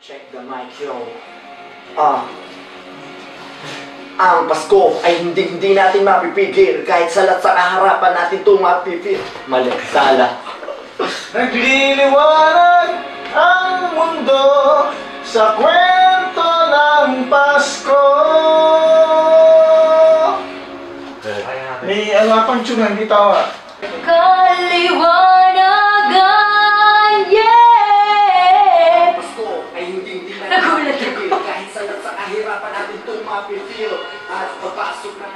Check the mic, yo. Ang Pasko ay hindi natin mapipigil kahit salat sa kaharapan natin itong mapipil. Mali, sala. Nagliliwanag ang mundo sa kwento ng Pasko. May ano pang tune ng gitawa? Kaliwanagan, yeah! Pasko ay hindi natin mapipigil kahit salat sa kahirapan natin itong mapipil. At papasok na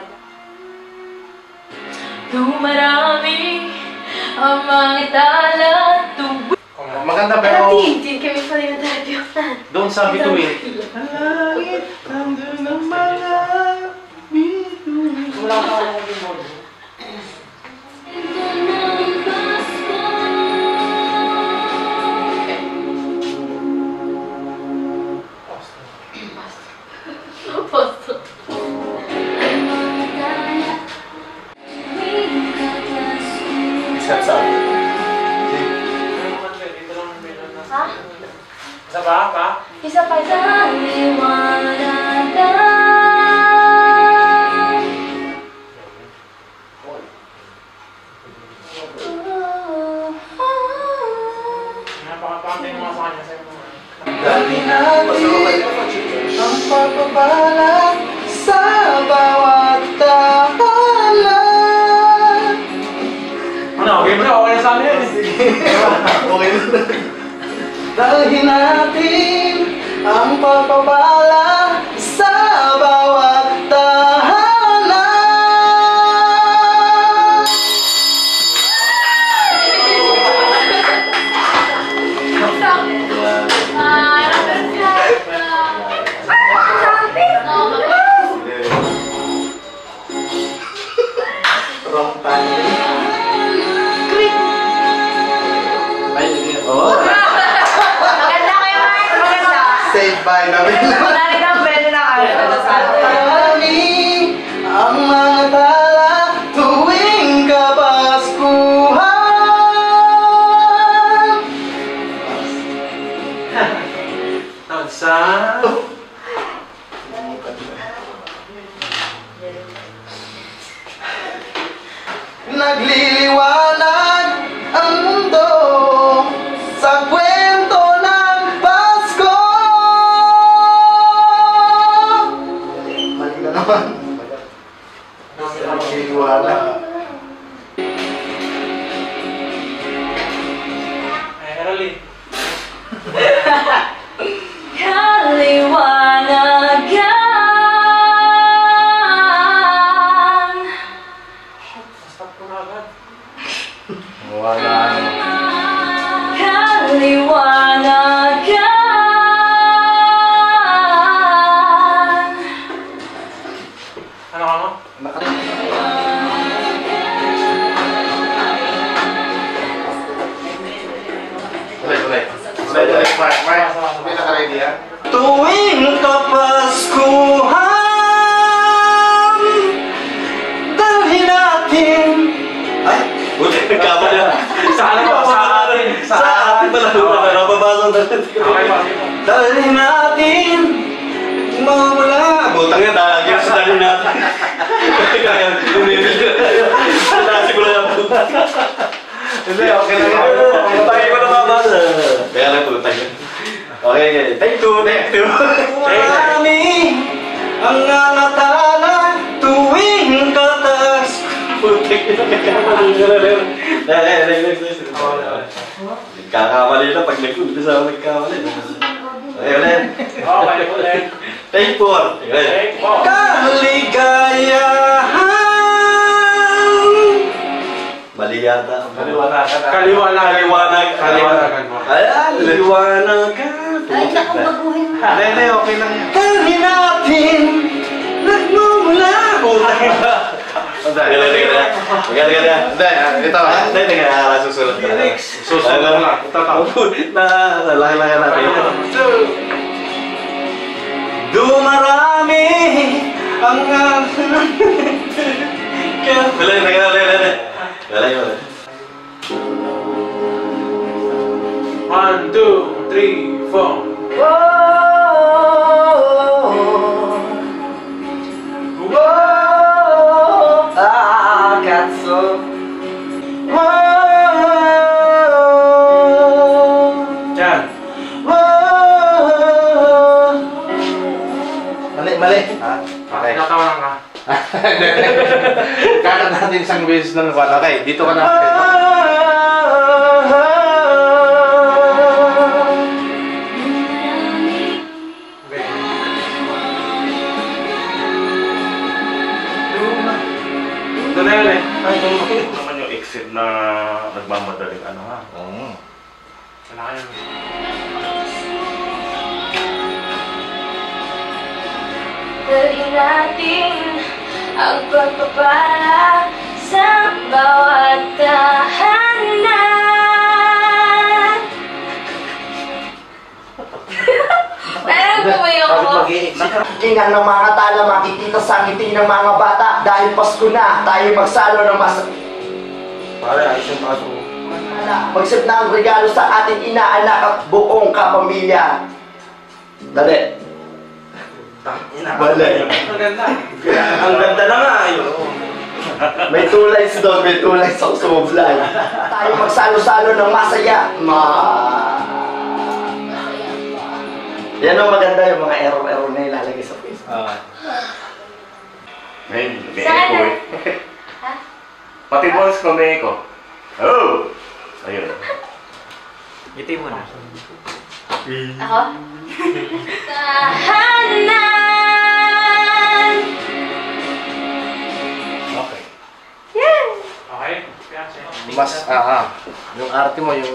dumarami ang mga tala tuwi. Maganda pero Hindi kami pa rin natapyotan. doon sa bituin. Ang langit, ang doon ng mga bituin. Wala ka lang yung modo. Posto. Isa Ha? Isa pa? Isa pa Dali natin ang pagpapala sa bawat tahanan. Ano? Okay mo na? Okay na sa amin yan. Okay na. Dalhin natin ang pagpapala sa bawat tahanan. Wrong time. Maganda kayo, Mike. Maganda. Saved by namin. Marami kang pwede na kayo. Marami ang mga tala tuwing Kapaskuhan. Tansa. Nagliliwanag ang mundo sa kwento ng Pasko. Mali na naman. Nagliliwanag. Kaliwanagan. Wala. Kaliwanagan. Ano ka mo? Ulit. Mark. May naka-ready ha? Tuwing Kapaskuhan, dalhin natin. Ay! Buti nagkama na. Sa atin pala. Napapasok natin. Dalhin natin. Mawala. Butang yan. Dahil sa dalhin natin. Nasi ko lang ang buta. Hindi, okay lang yan. Tayo ko na mabasa. Kaya lang tuloy tayo. Okay. Take two. Marami ang nangatala tuwing katas. Putik. Nagkakamali na pag nag-umpisa ako nagkamali. Okay, ulit. Take four. Kaligayahan. Mali yata. Kaliwanagan. Ay, naku, baguhin mo. Hindi, okay lang yan. Dalhin natin, nagmumula. Hindi, ito ba? Hindi, susunod ka na. Susunod lang. Nalakilakan natin. Dumarami ang Wala. 1, 2, 3, 4. mali. Ha? Okay. Tinatawanan ka. Kakanta natin isang beses ng kwan. Okay, dito ka na. Ito na yun eh. Ay, ito naman yung exit na nagmamadaling ano ha. Wala kayo. Dalhin natin ang pagpapala sa bawat tahanan. Alam ko ba yung ako? Kingan ng mga tala, makikita sa ngiti ng mga bata. Dahil Pasko na, tayo magsalo ng Pare, ayos yung paso. magsip na ang regalo sa ating ina, anak at buong kapamilya. Dali. Bale. Ang ganda. Ang ganda na nga yun. May two lines doon, may two lines ako sumublay. Tayo magsalo-salo ng masaya. Yan ang maganda, yung mga error-error na ilalagay sa Facebook. May Saan echo na? eh. Ha? Pati bones ko may echo. Oh! Ayun. Ngiti mo na. Ako? Tahanan! Okay. Yeah! Okay? Kaya siya. Mas, yung arte mo, yung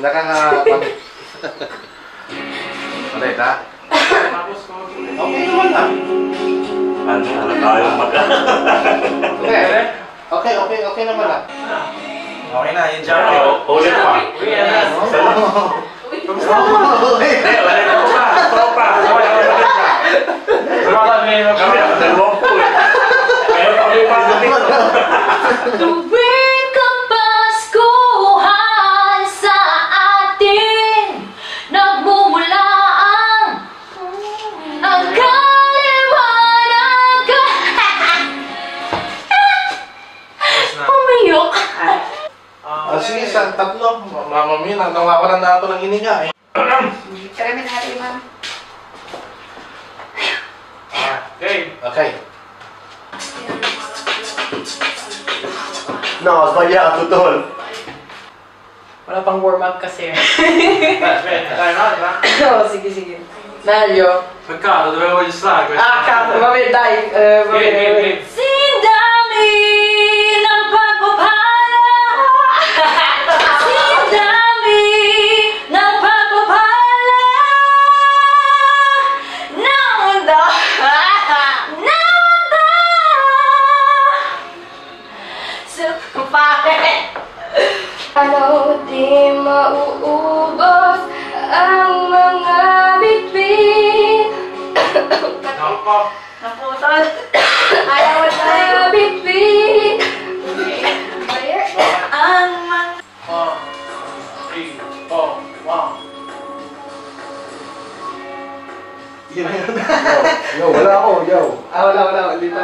Ulit, ha? Tapos ko. Okay naman, ha? Ano, wala tayong Okay. Okay naman, ha? Okay na, yung jump. Ulit pa. Uy, yan na. Hindi, wala na po pa. Tropa. Wala na ulit pa. Kami ang dalawang po eh. Kaya kami pa dito. Tuwing Kapaskuhan sa atin nagmumula ang kaliwanag. Umiyok. Sige, sa tatlo. Mama Min, nawawalan na ako ng hininga, eh. Kami na natin, ma'am. Okay. Okay. Nakakaya, tutol. Wala pang warm-up kasi. Tayo na, diba? Oo, sige. Mario. Pagka, ito ba yung sa akin? Mabit tayo. Game. Sindami ng pagpapala. Sindami ng pagpapala. Namanda. Sa pare. Ano di mauubos ang mga bitbit. Nako. Naputol. Ayaw na bitbit. Ang mga... 1, 3, 4, 1. Yo, wala ako, yo. Wala. Dito.